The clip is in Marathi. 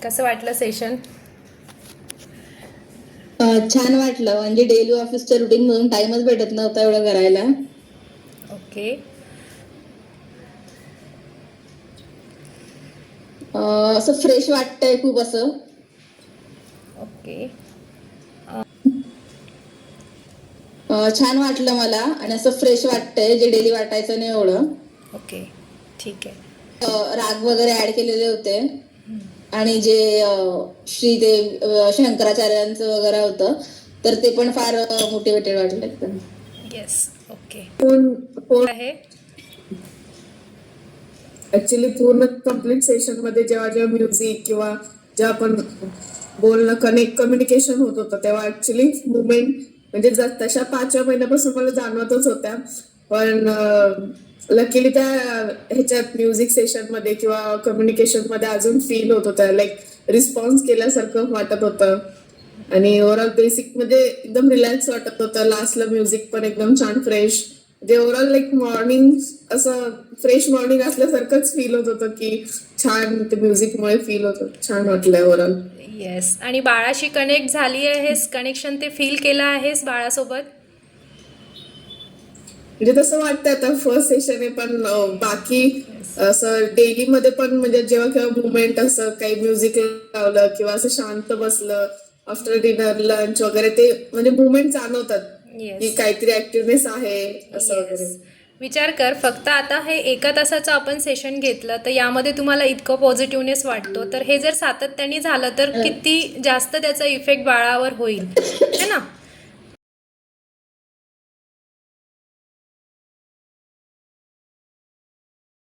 कसं वाटलं सेशन? छान वाटलं. म्हणजे डेली ऑफिसच्या रुटीन मधून टाइमच भेटत नव्हता एवढं करायला. ओके. असं फ्रेश वाटतंय खूप असं. ओके. छान वाटलं मला आणि असं फ्रेश वाटतंय जे डेली वाटायचं नाही एवढं. ओके, ठीक आहे. राग वगैरे ऍड केलेले होते आणि जे शंकराचार्यांचं वगैरे होतं तर ते पण फार मोटिवेटेड वाटलं एकदम. येस. ओके. फोन आहे. ऍक्च्युली पूर्ण कम्प्लीट सेशन मध्ये जेव्हा जेव्हा म्युझिक किंवा जेव्हा आपण बोलणं कम्युनिकेशन होत होतं तेव्हा ऍक्च्युली मुवमेंट म्हणजे तशा 5व्या महिन्यापासून मला जाणवतच होत्या. पण लकीली त्या ह्याच्यात म्युझिक सेशन मध्ये किंवा कम्युनिकेशन मध्ये अजून फील होत होतं, लाईक रिस्पॉन्स केल्यासारखं वाटत होतं आणि ओव्हरऑल बेसिक म्हणजे एकदम रिलॅक्स वाटत होतं. लास्टला म्युझिक पण एकदम छान फ्रेश, जे ओव्हरऑल लाईक मॉर्निंग असं फ्रेश मॉर्निंग असल्यासारखंच फील होत होतं की छान ते म्युझिकमुळे फील होतं. छान वाटलंय ओव्हरऑल. येस. आणि बाळाशी कनेक्ट झाली आहेस, कनेक्शन ते फील केलं आहेस बाळासोबत? म्हणजे तसं वाटतं आता फर्स्ट सेशन आहे पण बाकी असं डेली मध्ये पण म्हणजे जेव्हा केव्हा मुवमेंट असं काही म्युझिक लावलं किंवा असं शांत बसलं आफ्टर डिनर लंच वगैरे ते म्हणजे मुवमेंट जाणवतात की येस. काहीतरी ऍक्टिव्हनेस आहे असं वगैरे. येस. विचार कर, फक्त आता हे 1 तासाचं आपण सेशन घेतलं तर यामध्ये तुम्हाला इतकं पॉझिटिव्हनेस वाटतो, तर हे जर सातत्याने झालं तर किती जास्त त्याचा इफेक्ट बाळावर होईल, है ना?